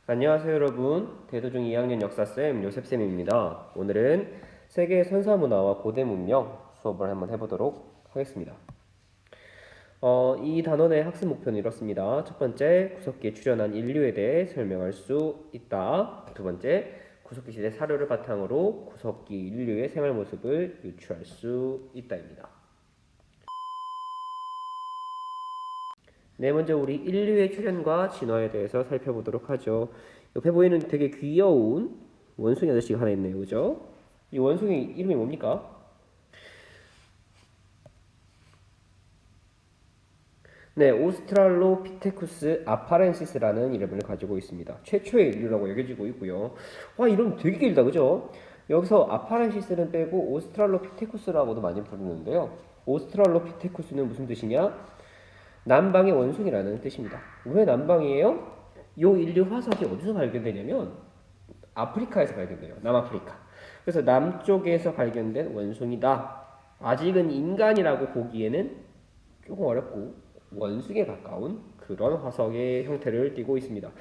안녕하세요 여러분. 대도중 2학년 역사쌤 요셉쌤입니다. 오늘은 세계 선사문화와 고대 문명 수업을 한번 해보도록 하겠습니다. 이 단원의 학습 목표는 이렇습니다. 첫 번째, 구석기에 출연한 인류에 대해 설명할 수 있다. 두 번째, 구석기 시대 사료를 바탕으로 구석기 인류의 생활 모습을 유추할 수 있다입니다. 네, 먼저 우리 인류의 출현과 진화에 대해서 살펴보도록 하죠. 옆에 보이는 되게 귀여운 원숭이 아저씨가 하나 있네요. 그죠? 이 원숭이 이름이 뭡니까? 네, 오스트랄로피테쿠스 아파렌시스라는 이름을 가지고 있습니다. 최초의 인류라고 여겨지고 있고요. 와, 이름 되게 길다. 그죠? 여기서 아파렌시스는 빼고 오스트랄로피테쿠스라고도 많이 부르는데요. 오스트랄로피테쿠스는 무슨 뜻이냐? 남방의 원숭이라는 뜻입니다. 왜 남방이에요? 요 인류 화석이 어디서 발견되냐면 아프리카에서 발견돼요. 남아프리카. 그래서 남쪽에서 발견된 원숭이다. 아직은 인간이라고 보기에는 조금 어렵고 원숭이에 가까운 그런 화석의 형태를 띠고 있습니다.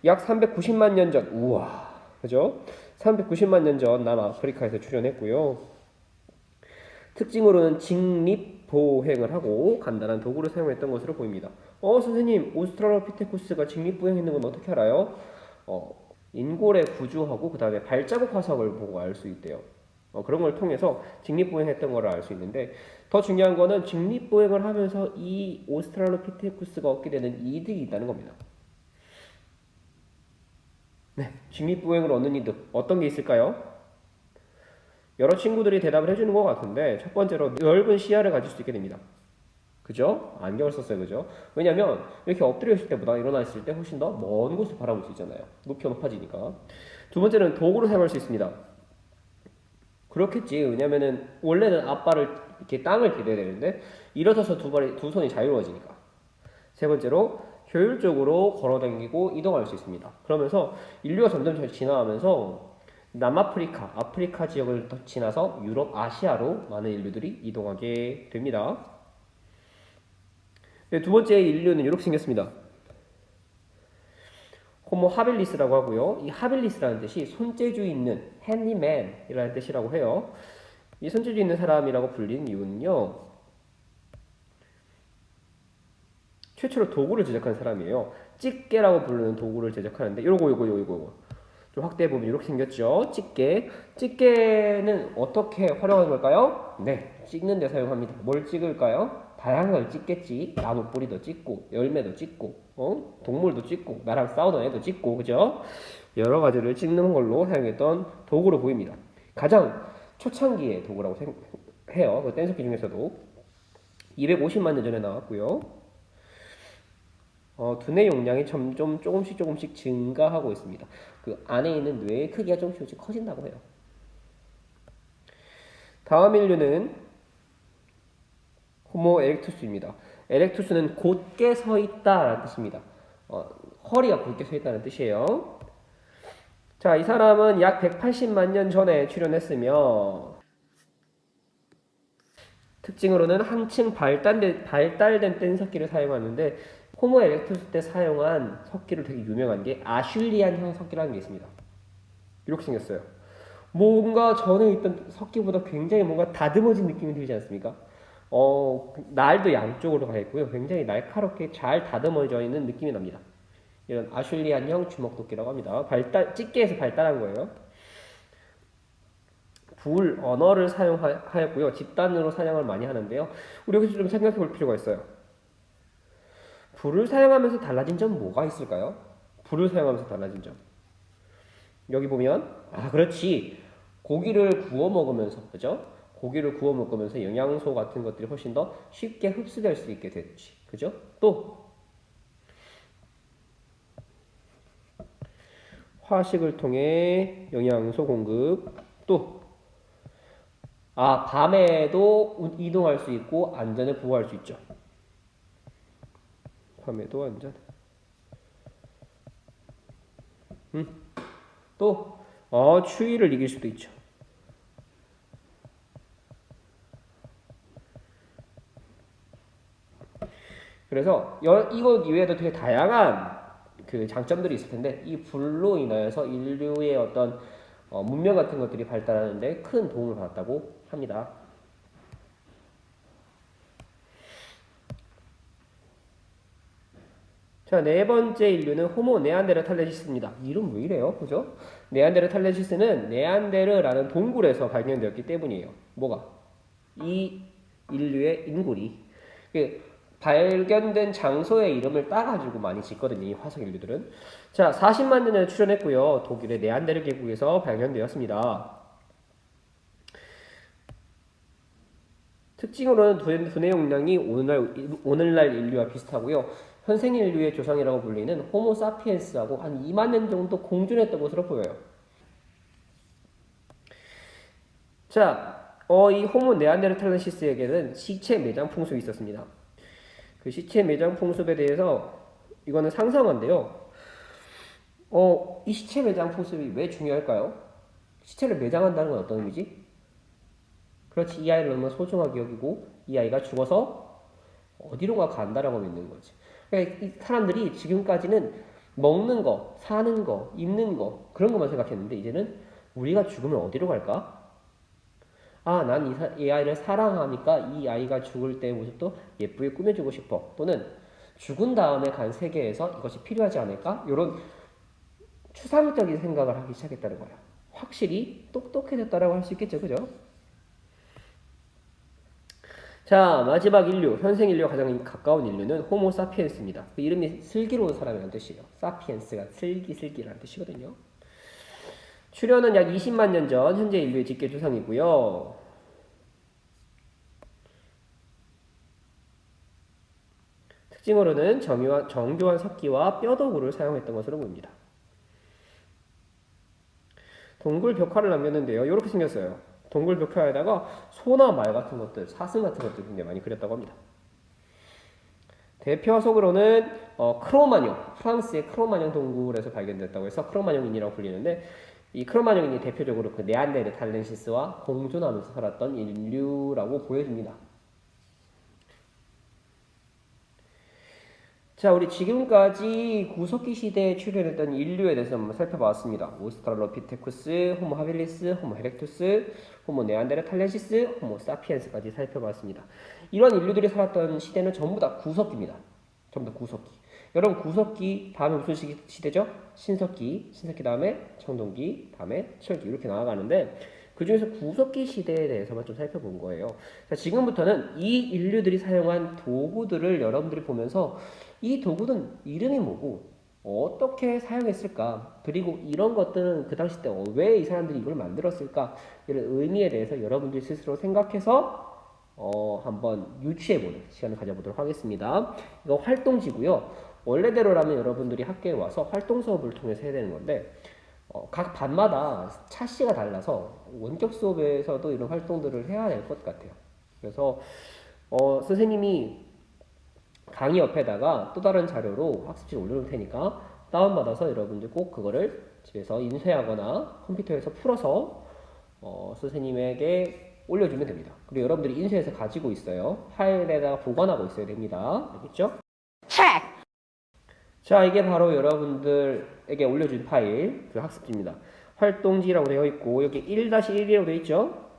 약 390만 년 전, 우와, 그죠? 390만 년 전 남아프리카에서 출현했고요. 특징으로는 직립보행을 하고 간단한 도구를 사용했던 것으로 보입니다. 선생님, 오스트랄로피테쿠스가 직립보행했는 건 어떻게 알아요? 인골의 구조하고 그 다음에 발자국 화석을 보고 알 수 있대요. 그런 걸 통해서 직립보행했던 걸 알 수 있는데 더 중요한 거는 직립보행을 하면서 이 오스트랄로피테쿠스가 얻게 되는 이득이 있다는 겁니다. 네, 직립보행을 얻는 이득 어떤 게 있을까요? 여러 친구들이 대답을 해주는 것 같은데 첫 번째로 넓은 시야를 가질 수 있게 됩니다. 그죠? 안경을 썼어요. 그죠? 왜냐면 이렇게 엎드려 있을 때보다 일어나 있을 때 훨씬 더 먼 곳을 바라볼 수 있잖아요. 높이가 높아지니까. 두 번째는 도구를 사용할 수 있습니다. 그렇겠지. 왜냐면은 원래는 앞발을 이렇게 땅을 디뎌야 되는데 일어서서 두 손이 자유로워지니까. 세 번째로 효율적으로 걸어다니고 이동할 수 있습니다. 그러면서 인류가 점점 진화하면서 남아프리카, 아프리카 지역을 지나서 유럽, 아시아로 많은 인류들이 이동하게 됩니다. 네, 두 번째 인류는 이렇게 생겼습니다. 호모 하빌리스라고 하고요. 이 하빌리스라는 뜻이 손재주 있는 핸디맨이라는 뜻이라고 해요. 이 손재주 있는 사람이라고 불리는 이유는요. 최초로 도구를 제작한 사람이에요. 집게라고 부르는 도구를 제작하는데 요거 좀 확대해 보면 이렇게 생겼죠. 집게. 집게는 어떻게 활용하는 걸까요? 네, 찍는 데 사용합니다. 뭘 찍을까요? 다양한 걸 찍겠지. 나무 뿌리도 찍고, 열매도 찍고, 동물도 찍고, 나랑 싸우던 애도 찍고, 그죠? 여러 가지를 찍는 걸로 사용했던 도구로 보입니다. 가장 초창기의 도구라고 해요. 그 뗀석기 중에서도 250만 년 전에 나왔고요. 두뇌 용량이 점점 조금씩 증가하고 있습니다. 그 안에 있는 뇌의 크기가 조금씩 커진다고 해요. 다음 인류는 호모 에렉투스입니다. 에렉투스는 곧게 서 있다라는 뜻입니다. 허리가 곧게 서 있다는 뜻이에요. 자, 이 사람은 약 180만 년 전에 출현했으며 특징으로는 한층 발달된 뗀석기를 사용하는데 호모 에렉투스 때 사용한 석기로 되게 유명한 게 아슐리안형 석기라는 게 있습니다. 이렇게 생겼어요. 뭔가 전에 있던 석기보다 굉장히 뭔가 다듬어진 느낌이 들지 않습니까? 날도 양쪽으로 가 있고요. 굉장히 날카롭게 잘 다듬어져 있는 느낌이 납니다. 이런 아슐리안형 주먹도끼라고 합니다. 집게에서 발달한 거예요. 불 언어를 사용하였고요. 집단으로 사냥을 많이 하는데요. 우리 여기서 좀 생각해 볼 필요가 있어요. 불을 사용하면서 달라진 점 뭐가 있을까요? 불을 사용하면서 달라진 점. 여기 보면 그렇지. 고기를 구워 먹으면서 그죠? 고기를 구워 먹으면서 영양소 같은 것들이 훨씬 더 쉽게 흡수될 수 있게 됐지. 그죠? 또 화식을 통해 영양소 공급. 또 밤에도 이동할 수 있고 안전을 보호할 수 있죠. 밤에도 안전. 또 추위를 이길 수도 있죠. 그래서 이것 이외에도 되게 다양한 그 장점들이 있을 텐데 이 불로 인하여서 인류의 어떤 문명 같은 것들이 발달하는데 큰 도움을 받았다고 합니다. 자, 네 번째 인류는 호모 네안데르탈렌시스입니다. 이름 왜 이래요? 그죠? 네안데르탈렌시스는 네안데르라는 동굴에서 발견되었기 때문이에요. 뭐가? 이 인류의 인골이. 발견된 장소의 이름을 따가지고 많이 짓거든요. 이 화석 인류들은. 자, 40만 년에 출현했고요. 독일의 네안데르 계곡에서 발견되었습니다. 특징으로는 두뇌 용량이 오늘날 인류와 비슷하고요. 현생 인류의 조상이라고 불리는 호모 사피엔스하고 한 2만 년 정도 공존했던 것으로 보여요. 자, 이 호모 네안데르탈렌시스에게는 시체 매장 풍습이 있었습니다. 그 시체 매장 풍습에 대해서 이거는 상상한데요. 이 시체 매장 풍습이 왜 중요할까요? 시체를 매장한다는 건 어떤 의미지? 그렇지, 이 아이를 너무 소중하게 여기고 이 아이가 죽어서 어디론가 간다라고 믿는 거지. 그러니까 이 사람들이 지금까지는 먹는 거, 사는 거, 입는 거 그런 것만 생각했는데 이제는 우리가 죽으면 어디로 갈까? 아, 난 이 아이를 사랑하니까 이 아이가 죽을 때의 모습도 예쁘게 꾸며주고 싶어. 또는 죽은 다음에 간 세계에서 이것이 필요하지 않을까? 이런 추상적인 생각을 하기 시작했다는 거야. 확실히 똑똑해졌다라고 할 수 있겠죠, 그죠? 자, 마지막 인류, 현생 인류와 가장 가까운 인류는 호모 사피엔스입니다. 그 이름이 슬기로운 사람이라는 뜻이에요. 사피엔스가 슬기라는 뜻이거든요. 출현은 약 20만 년 전 현재 인류의 직계 조상이고요. 특징으로는 정교한 석기와 뼈도구를 사용했던 것으로 보입니다. 동굴 벽화를 남겼는데요. 이렇게 생겼어요. 동굴 벽화에다가 소나 말 같은 것들, 사슴 같은 것들 굉장히 많이 그렸다고 합니다. 대표 화석으로는 크로마뇽, 프랑스의 크로마뇽 동굴에서 발견됐다고 해서 크로마뇽인이라고 불리는데 이 크로마뇽인이 대표적으로 그 네안데르탈렌시스와 공존하면서 살았던 인류라고 보여집니다. 자, 우리 지금까지 구석기 시대에 출현했던 인류에 대해서 한번 살펴봤습니다. 오스트랄로피테쿠스, 호모 하빌리스, 호모 에렉투스, 호모 네안데르탈렌시스, 호모 사피엔스까지 살펴봤습니다. 이런 인류들이 살았던 시대는 전부 다 구석기입니다. 전부 다 구석기. 여러분, 구석기 다음에 무슨 시대죠? 신석기, 신석기 다음에 청동기, 다음에 철기 이렇게 나아가는데 그 중에서 구석기 시대에 대해서만 좀 살펴본 거예요. 자, 지금부터는 이 인류들이 사용한 도구들을 여러분들이 보면서 이 도구는 이름이 뭐고 어떻게 사용했을까? 그리고 이런 것들은 그 당시 때 왜 이 사람들이 이걸 만들었을까? 이런 의미에 대해서 여러분들이 스스로 생각해서 한번 유추해보는 시간을 가져보도록 하겠습니다. 이거 활동지고요. 원래대로라면 여러분들이 학교에 와서 활동 수업을 통해서 해야 되는 건데 각 반마다 차시가 달라서 원격 수업에서도 이런 활동들을 해야 될 것 같아요. 그래서 선생님이 강의 옆에다가 또 다른 자료로 학습지를 올려놓을 테니까 다운받아서 여러분들 꼭 그거를 집에서 인쇄하거나 컴퓨터에서 풀어서 선생님에게 올려주면 됩니다. 그리고 여러분들이 인쇄해서 가지고 있어요. 파일에다가 보관하고 있어야 됩니다. 알겠죠? 자, 이게 바로 여러분들에게 올려준 파일, 그 학습지입니다. 활동지라고 되어 있고 여기 1-1이라고 되어 있죠?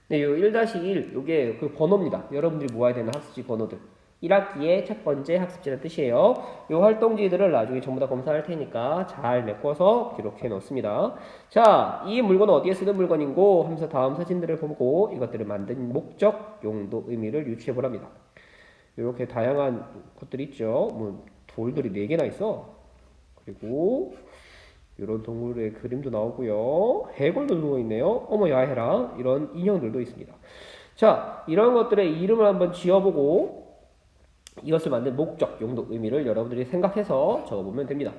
네, 요 1-1, 요게 그 번호입니다. 여러분들이 모아야 되는 학습지 번호들. 1학기의 첫 번째 학습지라는 뜻이에요. 요 활동지들을 나중에 전부 다 검사할 테니까 잘 메꿔서 기록해 놓습니다. 자, 이 물건은 어디에 쓰는 물건인고 하면서 다음 사진들을 보고 이것들을 만든 목적, 용도, 의미를 유추해 보랍니다. 이렇게 다양한 것들이 있죠. 뭐 돌들이 4개나 있어. 그리고 이런 동물의 그림도 나오고요. 해골도 누워있네요. 어머 야해라. 이런 인형들도 있습니다. 자, 이런 것들의 이름을 한번 지어보고 이것을 만든 목적, 용도, 의미를 여러분들이 생각해서 적어보면 됩니다.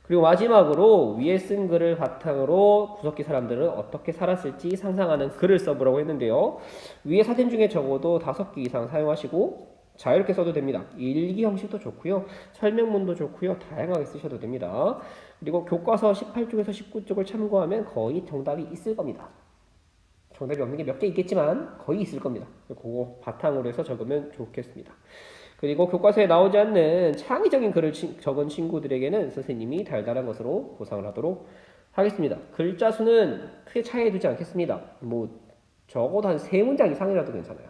그리고 마지막으로 위에 쓴 글을 바탕으로 구석기 사람들은 어떻게 살았을지 상상하는 글을 써보라고 했는데요. 위에 사진 중에 적어도 5개 이상 사용하시고 자유롭게 써도 됩니다. 일기 형식도 좋고요. 설명문도 좋고요. 다양하게 쓰셔도 됩니다. 그리고 교과서 18쪽에서 19쪽을 참고하면 거의 정답이 있을 겁니다. 정답이 없는 게 몇 개 있겠지만 거의 있을 겁니다. 그거 바탕으로 해서 적으면 좋겠습니다. 그리고 교과서에 나오지 않는 창의적인 글을 적은 친구들에게는 선생님이 달달한 것으로 보상을 하도록 하겠습니다. 글자 수는 크게 차이해 두지 않겠습니다. 뭐 적어도 한 3문장 이상이라도 괜찮아요.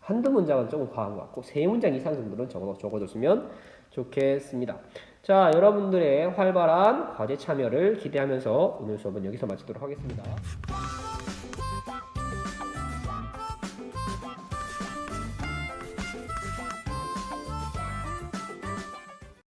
한두 문장은 조금 과한 것 같고 3문장 이상 정도는 적어줬으면 좋겠습니다. 자, 여러분들의 활발한 과제 참여를 기대하면서 오늘 수업은 여기서 마치도록 하겠습니다.